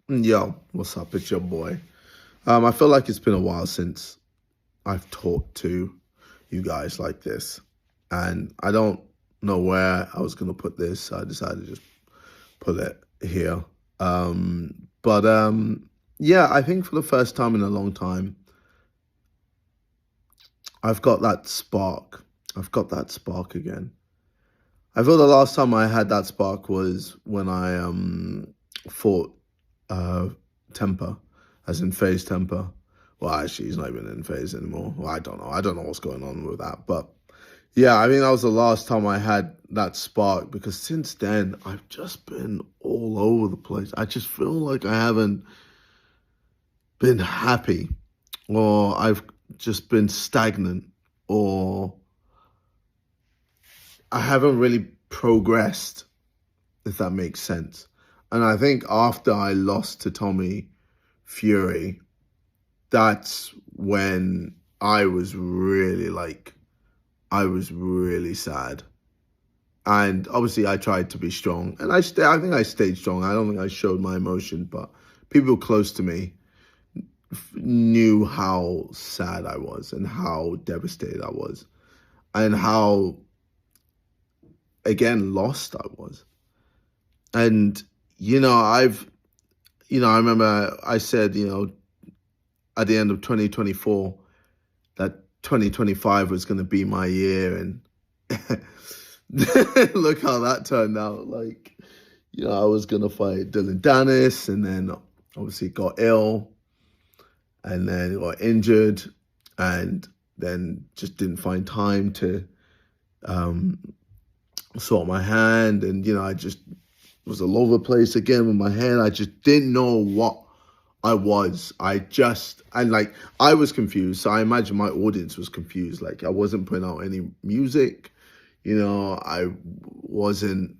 Yo, what's up? It's your boy. I feel like it's been a while since I've talked to you guys like this, and I don't know where I was gonna put this, so I decided to just put it here. But yeah, I think for the first time in a long time, I've got that spark. I've got that spark again. I feel the last time I had that spark was when I fought uh Temper, as in Phase Temper. Well, actually, he's not even in Phase anymore. Well, I don't know. I don't know what's going on with that. But yeah, I think that was the last time I had that spark because since then, I've just been all over the place. I just feel like I haven't been happy, or I've just been stagnant, or I haven't really progressed, if that makes sense. And I think after I lost to Tommy Fury, that's when I was really sad. And obviously, I tried to be strong, and I think I stayed strong. I don't think I showed my emotion, but people close to me knew how sad I was and how devastated I was, and how again lost I was. And I remember I said, at the end of 2024 that 2025 was going to be my year, and look how that turned out. Like, I was going to fight Dylan Dennis, and then obviously got ill, and then got injured, and then just didn't find time to um, sort my hand, and I just was all over the place again with my hand. I just didn't know what I was. I was confused. So I imagine my audience was confused. Like, I wasn't putting out any music. I wasn't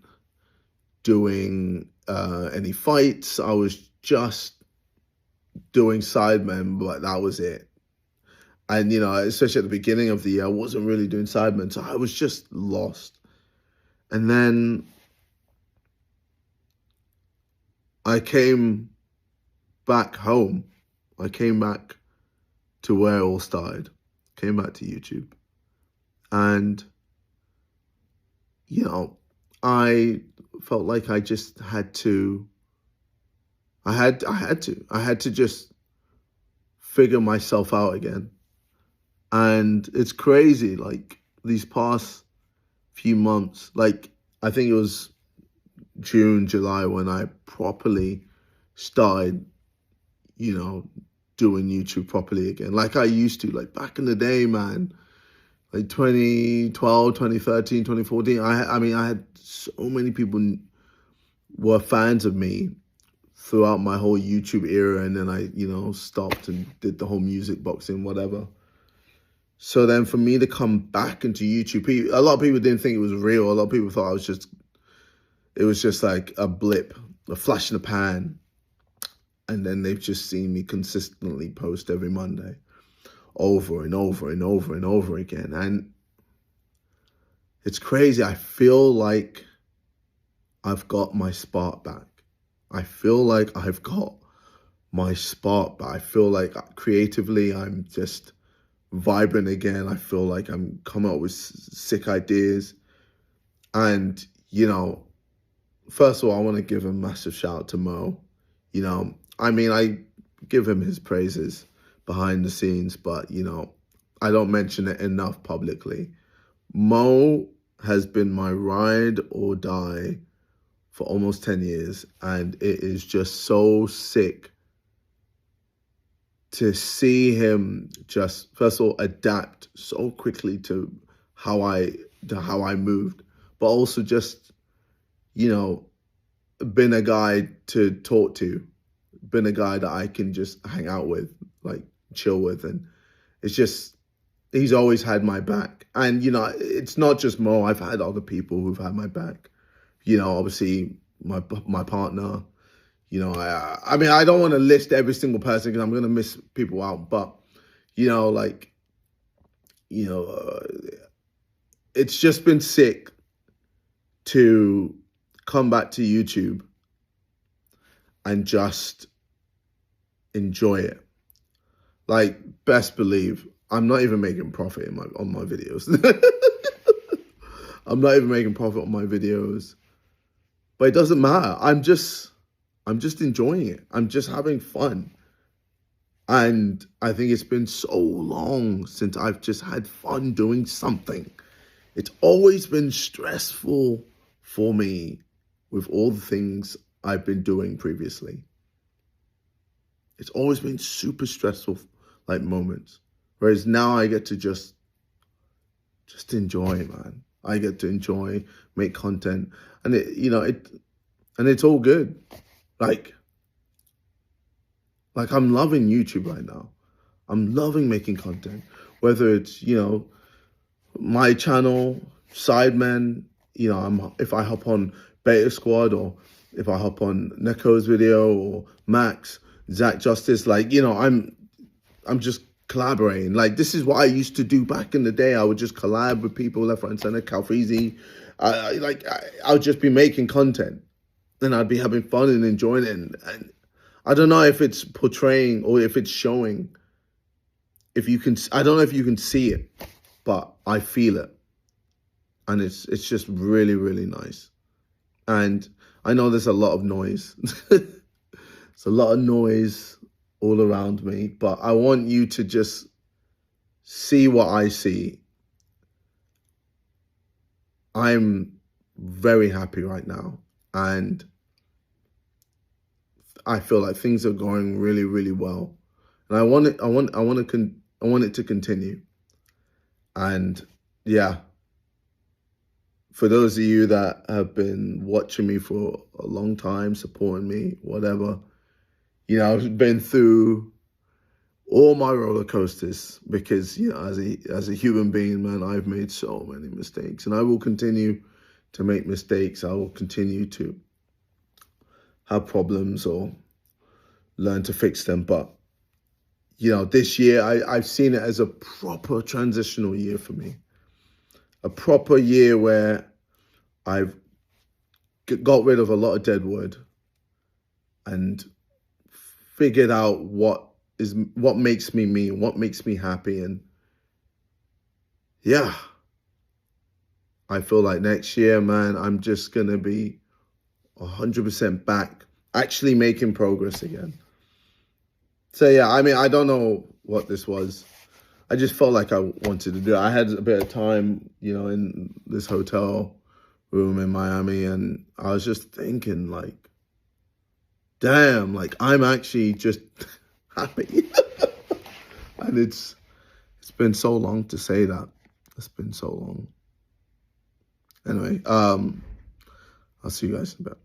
doing any fights. I was just doing Sidemen, but that was it. And, especially at the beginning of the year, I wasn't really doing Sidemen. So I was just lost. And then I came back home. I came back to where it all started. Came back to YouTube. And, I felt like I just had to, I had to just figure myself out again. And it's crazy, like these past few months, like I think it was June, July when I properly started, doing YouTube properly again. Like I used to, like back in the day, man. Like 2012, 2013, 2014. I mean, I had so many people were fans of me throughout my whole YouTube era, and then I, stopped and did the whole music boxing, whatever. So then for me to come back into YouTube, a lot of people didn't think it was real. A lot of people thought it was just like a blip, a flash in the pan. And then they've just seen me consistently post every Monday, over and over and over and over again. And it's crazy. I feel like I've got my spark back. I feel like I've got my spark back. I feel like creatively I'm just vibrant again. I feel like I'm coming up with sick ideas. And, first of all, I want to give a massive shout out to Mo. I give him his praises behind the scenes, but, I don't mention it enough publicly. Mo has been my ride or die for almost 10 years, and it is just so sick to see him just, first of all, adapt so quickly to how I moved, but also just, been a guy to talk to, been a guy that I can just hang out with, like chill with. And it's just, he's always had my back. And, it's not just Mo. I've had other people who've had my back. Obviously my partner, I mean, I don't want to list every single person because I'm going to miss people out. But, like, it's just been sick to come back to YouTube and just enjoy it. Like, best believe, I'm not even making profit on my videos. I'm not even making profit on my videos. But it doesn't matter. I'm just enjoying it. I'm just having fun. And I think it's been so long since I've just had fun doing something. It's always been stressful for me with all the things I've been doing previously. It's always been super stressful, like, moments. Whereas now I get to just enjoy, man. I get to enjoy, make content, and it's all good. Like I'm loving YouTube right now. I'm loving making content, whether it's, my channel, Sidemen, if I hop on Beta Squad, or if I hop on Neko's video, or Max, Zach Justice, I'm just collaborating. Like, this is what I used to do back in the day. I would just collab with people left, right, and center. Calfreezy. I would just be making content, and I'd be having fun and enjoying it. And I don't know if it's portraying or if it's showing. I don't know if you can see it, but I feel it, and it's just really, really nice. And I know there's a lot of noise. It's a lot of noise all around me, but I want you to just see what I see. I'm very happy right now, and I feel like things are going really, really well, and I want it to continue. And yeah, for those of you that have been watching me for a long time, supporting me, whatever, I've been through all my roller coasters, because, as a human being, man, I've made so many mistakes, and I will continue to make mistakes. I will continue to have problems or learn to fix them. But, this year, I've seen it as a proper transitional year for me. A proper year where I've got rid of a lot of dead wood and figured out what makes me me, what makes me happy. And yeah, I feel like next year, man, I'm just going to be 100% back, actually making progress again. So yeah, I mean, I don't know what this was. I just felt like I wanted to do it. I had a bit of time, in this hotel room in Miami, and I was just thinking, like, damn, like, I'm actually just happy. And it's been so long to say that. It's been so long. Anyway, I'll see you guys in a bit.